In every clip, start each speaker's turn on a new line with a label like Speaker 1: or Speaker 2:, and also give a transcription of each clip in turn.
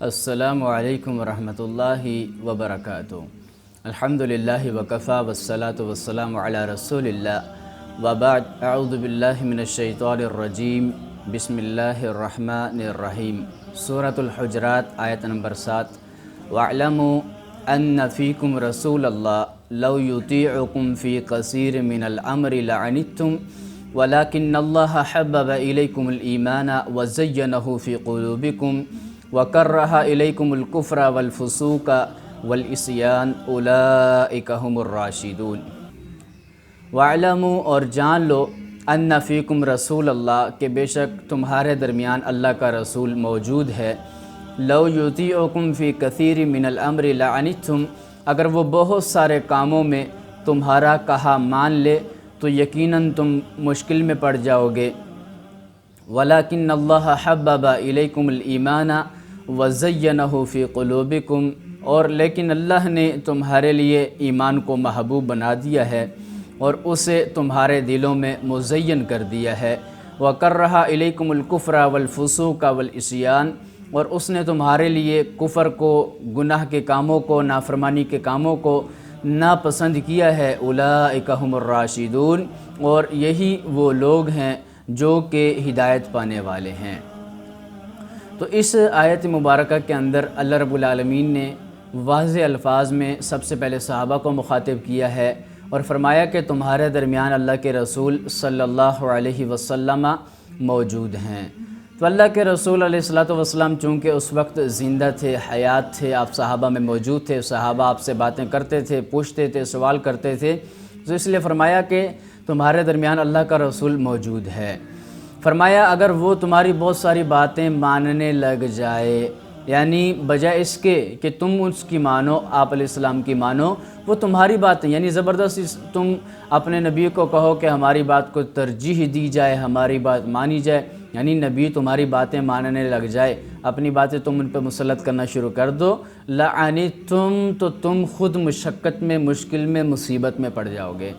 Speaker 1: السلام علیکم ورحمۃ اللہ وبرکاتہ۔ الحمدللہ وکفا والصلاة والسلام علی رسول اللہ وبعد، اعوذ باللہ من الشیطان الرجیم، بسم اللہ الرحمن الرحیم۔ سورۃ الحجرات آیت نمبر 7۔ وَاعْلَمُوا أَنَّ فِيكُمْ رَسُولَ اللَّهِ لَوْ يُطِيعُكُمْ فِي كَثِيرٍ مِّنَ الْأَمْرِ لَعَنِتُّمْ وَلَكِنَّ اللَّهَ حَبَّبَ إِلَيْكُمُ الْإِيمَانَ وَزَيَّنَهُ فِي قُلُوبِكُمْ وَكَرَّهَ إِلَيْكُمُ الْكُفْرَ وَالْفُسُوقَ وَالْعِصْيَانَ أُولَٰئِكَ هُمُ الرَّاشِدُونَ۔ وَاعْلَمُوا، اور جان لو، أَنَّ فِيكُمْ رَسُولَ اللَّهِ، کہ بے شک تمہارے درمیان اللہ کا رسول موجود ہے۔ لَوْ يُطِيعُكُمْ فِي كَثِيرٍ مِّنَ الْأَمْرِ لَعَنِتُّمْ، اگر وہ بہت سارے کاموں میں تمہارا کہا مان لے تو یقیناً تم مشکل میں پڑ جاؤ گے۔ وَلَكِنَّ اللَّهَ حَبَّبَ إِلَيْكُمُ الْإِيمَانَ وَزَيَّنَهُ فِي قُلُوبِكُمْ، اور لیکن اللہ نے تمہارے لیے ایمان کو محبوب بنا دیا ہے اور اسے تمہارے دلوں میں مزین کر دیا ہے۔ وَكَرَّهَ إِلَيْكُمُ الْكُفْرَ وَالْفُسُوقَ وَالْعِصْيَانَ، اور اس نے تمہارے لیے کفر کو، گناہ کے کاموں کو، نافرمانی کے کاموں کو ناپسند کیا ہے۔ أُولَٰئِكَ هُمُ الرَّاشِدُونَ، اور یہی وہ لوگ ہیں جو کہ ہدایت پانے والے ہیں۔ تو اس آیت مبارکہ کے اندر اللہ رب العالمین نے واضح الفاظ میں سب سے پہلے صحابہ کو مخاطب کیا ہے اور فرمایا کہ تمہارے درمیان اللہ کے رسول صلی اللہ علیہ وسلم موجود ہیں۔ تو اللہ کے رسول علیہ السلام چونکہ اس وقت زندہ تھے، حیات تھے، آپ صحابہ میں موجود تھے، صحابہ آپ سے باتیں کرتے تھے، پوچھتے تھے، سوال کرتے تھے، تو اس لیے فرمایا کہ تمہارے درمیان اللہ کا رسول موجود ہے۔ فرمایا اگر وہ تمہاری بہت ساری باتیں ماننے لگ جائے، یعنی بجائے اس کے کہ تم اس کی مانو، آپ علیہ السلام کی مانو، وہ تمہاری باتیں، یعنی زبردستی تم اپنے نبی کو کہو کہ ہماری بات کو ترجیح دی جائے، ہماری بات مانی جائے، یعنی نبی تمہاری باتیں ماننے لگ جائے، اپنی باتیں تم ان پہ مسلط کرنا شروع کر دو، لعنتم، تو تم خود مشقت میں، مشکل میں، مصیبت میں پڑ جاؤ گے۔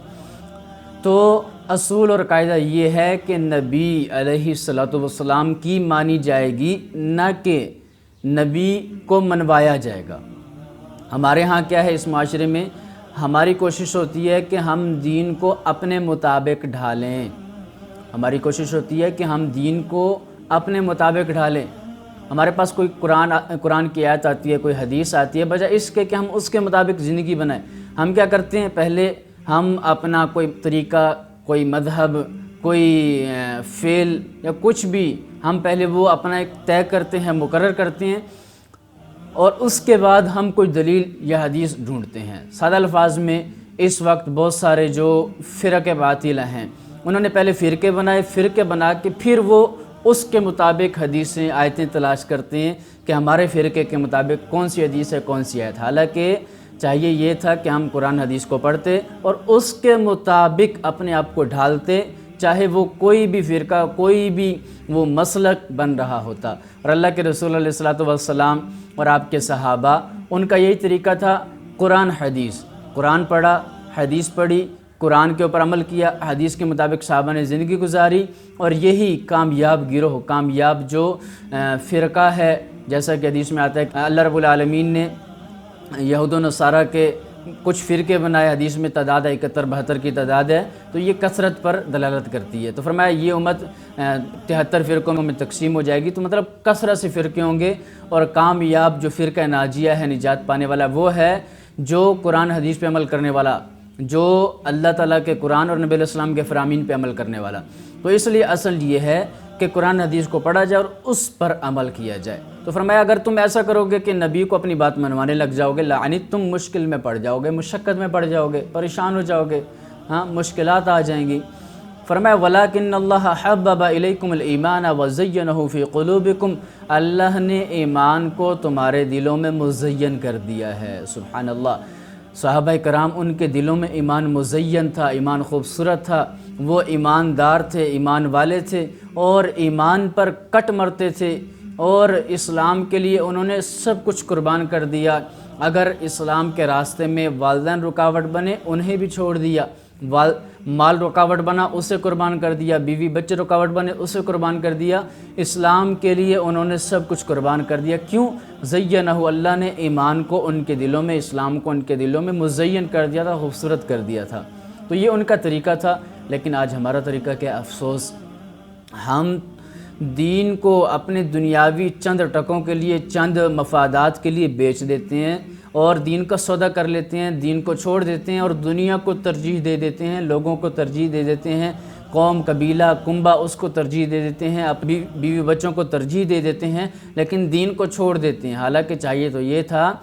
Speaker 1: تو اصول اور قاعدہ یہ ہے کہ نبی علیہ السلام کی مانی جائے گی، نہ کہ نبی کو منوایا جائے گا۔ ہمارے ہاں کیا ہے، اس معاشرے میں ہماری کوشش ہوتی ہے کہ ہم دین کو اپنے مطابق ڈھالیں، ہماری کوشش ہوتی ہے کہ ہم دین کو اپنے مطابق ڈھالیں۔ ہمارے پاس کوئی قرآن کی آیت آتی ہے، کوئی حدیث آتی ہے، بجائے اس کے کہ ہم اس کے مطابق زندگی بنائیں، ہم کیا کرتے ہیں، پہلے ہم اپنا کوئی طریقہ، کوئی مذہب، کوئی فعل یا کچھ بھی، ہم پہلے وہ اپنا ایک طے کرتے ہیں، مقرر کرتے ہیں، اور اس کے بعد ہم کوئی دلیل یا حدیث ڈھونڈتے ہیں۔ سادہ الفاظ میں اس وقت بہت سارے جو فرقے باطلہ ہیں، انہوں نے پہلے فرقے بنائے، فرقے بنا کے پھر وہ اس کے مطابق حدیثیں، آیتیں تلاش کرتے ہیں کہ ہمارے فرقے کے مطابق کون سی حدیث ہے، کون سی آیت۔ حالانکہ چاہیے یہ تھا کہ ہم قرآن حدیث کو پڑھتے اور اس کے مطابق اپنے آپ کو ڈھالتے، چاہے وہ کوئی بھی فرقہ، کوئی بھی وہ مسلک بن رہا ہوتا۔ اور اللہ کے رسول علیہ السلام اور آپ کے صحابہ، ان کا یہی طریقہ تھا، قرآن حدیث، قرآن پڑھا، حدیث پڑھی، قرآن کے اوپر عمل کیا، حدیث کے مطابق صحابہ نے زندگی گزاری، اور یہی کامیاب گروہ، کامیاب جو فرقہ ہے، جیسا کہ حدیث میں آتا ہے کہ اللہ رب العالمین نے یہود و نصارہ کے کچھ فرقے بنائے، حدیث میں تعداد ہے 71-72 کی تعداد ہے، تو یہ کثرت پر دلالت کرتی ہے۔ تو فرمایا یہ امت 73 فرقوں میں تقسیم ہو جائے گی، تو مطلب کثرت سے فرقے ہوں گے، اور کامیاب جو فرقہ ناجیہ ہے، نجات پانے والا، وہ ہے جو قرآن حدیث پہ عمل کرنے والا، جو اللہ تعالیٰ کے قرآن اور نبی علیہ السلام کے فرامین پہ عمل کرنے والا۔ تو اس لیے اصل یہ ہے کہ قرآن حدیث کو پڑھا جائے اور اس پر عمل کیا جائے۔ تو فرمایا اگر تم ایسا کرو گے کہ نبی کو اپنی بات منوانے لگ جاؤ گے، لعنتم، مشکل میں پڑ جاؤ گے، مشقت میں پڑ جاؤ گے، پریشان ہو جاؤ گے، ہاں مشکلات آ جائیں گی۔ فرمایا وَلَكِنَّ اللَّهَ حَبَّبَ إِلَيْكُمُ الْإِيمَانَ وَزَيَّنَهُ فِي قُلُوبِكُمْ، اللہ نے ایمان کو تمہارے دلوں میں مزین کر دیا ہے۔ سبحان اللہ، صحابہ کرام ان کے دلوں میں ایمان مزین تھا، ایمان خوبصورت تھا، وہ ایماندار تھے، ایمان والے تھے، اور ایمان پر کٹ مرتے تھے، اور اسلام کے لیے انہوں نے سب کچھ قربان کر دیا۔ اگر اسلام کے راستے میں والدین رکاوٹ بنے، انہیں بھی چھوڑ دیا، مال رکاوٹ بنا اسے قربان کر دیا، بیوی بچے رکاوٹ بنے اسے قربان کر دیا، اسلام کے لیے انہوں نے سب کچھ قربان کر دیا۔ کیوں؟ زینہ، اللہ نے ایمان کو ان کے دلوں میں، اسلام کو ان کے دلوں میں مزین کر دیا تھا، خوبصورت کر دیا تھا۔ تو یہ ان کا طریقہ تھا۔ لیکن آج ہمارا طریقہ کیا؟ افسوس، ہم دین کو اپنے دنیاوی چند ٹکوں کے لیے، چند مفادات کے لیے بیچ دیتے ہیں اور دین کا سودا کر لیتے ہیں، دین کو چھوڑ دیتے ہیں اور دنیا کو ترجیح دے دیتے ہیں، لوگوں کو ترجیح دے دیتے ہیں، قوم، قبیلہ، کنبہ اس کو ترجیح دے دیتے ہیں، اپنی بیوی بچوں کو ترجیح دے دیتے ہیں، لیکن دین کو چھوڑ دیتے ہیں۔ حالانکہ چاہیے تو یہ تھا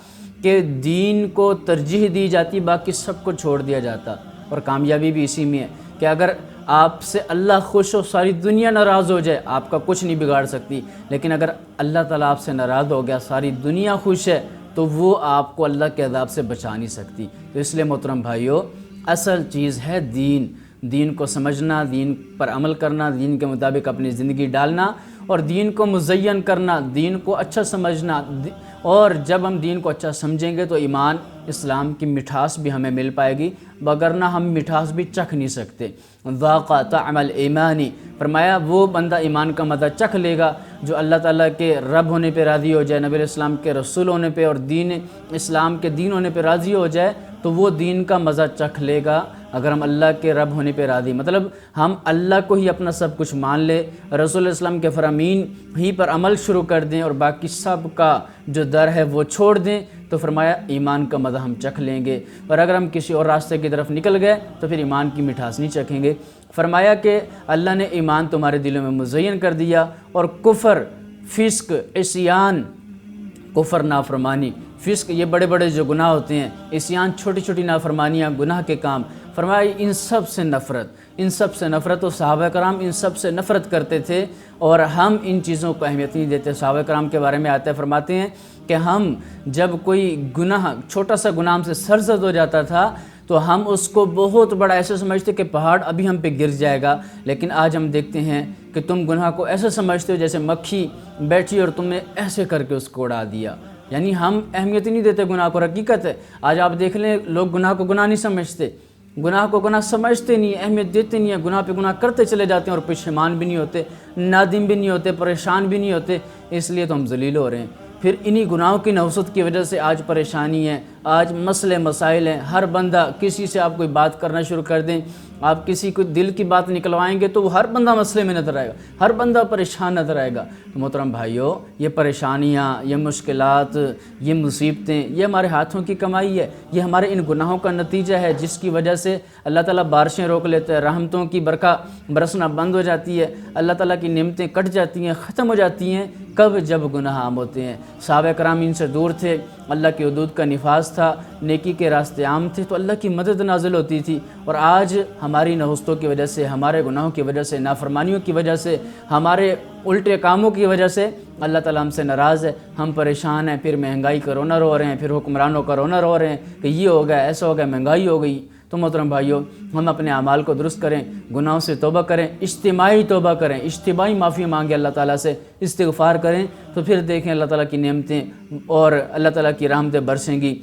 Speaker 1: کہ دین کو ترجیح دی جاتی، باقی سب کو چھوڑ دیا جاتا۔ اور کامیابی بھی اسی میں ہے کہ اگر آپ سے اللہ خوش ہو، ساری دنیا ناراض ہو جائے، آپ کا کچھ نہیں بگاڑ سکتی، لیکن اگر اللہ تعالیٰ آپ سے ناراض ہو گیا، ساری دنیا خوش ہے، تو وہ آپ کو اللہ کے عذاب سے بچا نہیں سکتی۔ تو اس لیے محترم بھائیو، اصل چیز ہے دین، دین کو سمجھنا، دین پر عمل کرنا، دین کے مطابق اپنی زندگی ڈالنا اور دین کو مزین کرنا، دین کو اچھا سمجھنا۔ اور جب ہم دین کو اچھا سمجھیں گے تو ایمان، اسلام کی مٹھاس بھی ہمیں مل پائے گی، وگرنہ ہم مٹھاس بھی چکھ نہیں سکتے۔ ذاق طعم الایمان، فرمایا وہ بندہ ایمان کا مزہ چکھ لے گا جو اللہ تعالیٰ کے رب ہونے پہ راضی ہو جائے، نبی علیہ السلام کے رسول ہونے پہ اور دین اسلام کے دین ہونے پہ راضی ہو جائے، تو وہ دین کا مزہ چکھ لے گا۔ اگر ہم اللہ کے رب ہونے پہ راضی، مطلب ہم اللہ کو ہی اپنا سب کچھ مان لے، رسول اللہ علیہ وسلم کے فرامین ہی پر عمل شروع کر دیں اور باقی سب کا جو در ہے وہ چھوڑ دیں، تو فرمایا ایمان کا مزہ ہم چکھ لیں گے۔ اور اگر ہم کسی اور راستے کی طرف نکل گئے تو پھر ایمان کی مٹھاس نہیں چکھیں گے۔ فرمایا کہ اللہ نے ایمان تمہارے دلوں میں مزین کر دیا اور کفر، فسق، عصیان، کفر نافرمانی، فسق یہ بڑے بڑے جو گناہ ہوتے ہیں، عصیان چھوٹی چھوٹی نافرمانیاں، گناہ کے کام، فرمایا ان سب سے نفرت، ان سب سے نفرت۔ و صحابہ کرام ان سب سے نفرت کرتے تھے اور ہم ان چیزوں کو اہمیت نہیں دیتے۔ صحابہ کرام کے بارے میں آتے فرماتے ہیں کہ ہم جب کوئی گناہ، چھوٹا سا گناہ ہم سے سرزد ہو جاتا تھا تو ہم اس کو بہت بڑا ایسے سمجھتے کہ پہاڑ ابھی ہم پہ گر جائے گا، لیکن آج ہم دیکھتے ہیں کہ تم گناہ کو ایسے سمجھتے ہو جیسے مکھی بیٹھی اور تم نے ایسے کر کے اس کو اڑا دیا۔ یعنی ہم اہمیت ہی نہیں دیتے گناہ کو۔ حقیقت ہے آج آپ دیکھ لیں، لوگ گناہ کو گناہ نہیں سمجھتے، گناہ کو گناہ سمجھتے نہیں، اہمیت دیتے نہیں ہیں، گناہ پہ گناہ کرتے چلے جاتے ہیں اور پشیمان بھی نہیں ہوتے، نادم بھی نہیں ہوتے، پریشان بھی نہیں ہوتے۔ اس لیے تو ہم ذلیل ہو رہے ہیں۔ پھر انہی گناہوں کی نوسط کی وجہ سے آج پریشانی ہے، آج مسئلے مسائل ہیں۔ ہر بندہ، کسی سے آپ کوئی بات کرنا شروع کر دیں، آپ کسی کو دل کی بات نکلوائیں گے تو وہ ہر بندہ مسئلے میں نظر آئے گا، ہر بندہ پریشان نظر آئے گا۔ تو محترم بھائیو، یہ پریشانیاں، یہ مشکلات، یہ مصیبتیں، یہ ہمارے ہاتھوں کی کمائی ہے، یہ ہمارے ان گناہوں کا نتیجہ ہے جس کی وجہ سے اللہ تعالیٰ بارشیں روک لیتا ہے، رحمتوں کی برکھا برسنا بند ہو جاتی ہے، اللہ تعالیٰ کی نعمتیں کٹ جاتی ہیں، ختم ہو جاتی ہیں۔ کب؟ جب گناہ عام ہوتے ہیں۔ صحابہ کرام ان سے دور تھے، اللہ کے حدود کا نفاذ تھا، نیکی کے راستے عام تھے، تو اللہ کی مدد نازل ہوتی تھی۔ اور آج ہماری نحوستوں کی وجہ سے، ہمارے گناہوں کی وجہ سے، نافرمانیوں کی وجہ سے، ہمارے الٹے کاموں کی وجہ سے اللہ تعالیٰ ہم سے ناراض ہے، ہم پریشان ہیں، پھر مہنگائی کا رونا رو رہے ہیں، پھر حکمرانوں کا رونا رو رہے ہیں کہ یہ ہو گیا، ایسا ہو گیا، مہنگائی ہو گئی۔ تو محترم بھائیو، ہم اپنے اعمال کو درست کریں، گناہوں سے توبہ کریں، اجتماعی توبہ کریں، اجتماعی معافی مانگیں اللہ تعالیٰ سے، استغفار کریں، تو پھر دیکھیں اللہ تعالیٰ کی نعمتیں اور اللہ تعالیٰ کی رحمتیں برسیں گی۔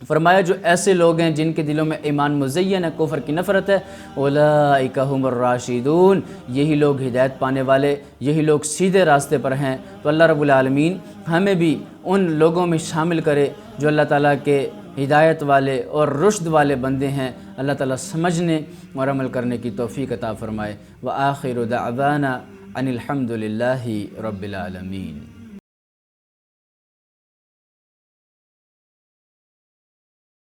Speaker 1: فرمایا جو ایسے لوگ ہیں جن کے دلوں میں ایمان مزین ہے، کفر کی نفرت ہے، اولئک ھم الراشدون، یہی لوگ ہدایت پانے والے، یہی لوگ سیدھے راستے پر ہیں۔ تو اللہ رب العالمین ہمیں بھی ان لوگوں میں شامل کرے جو اللہ تعالیٰ کے ہدایت والے اور رشد والے بندے ہیں۔ اللہ تعالیٰ سمجھنے اور عمل کرنے کی توفیق عطا فرمائے۔ وآخر دعوانا ان الحمد للہ رب العالمین۔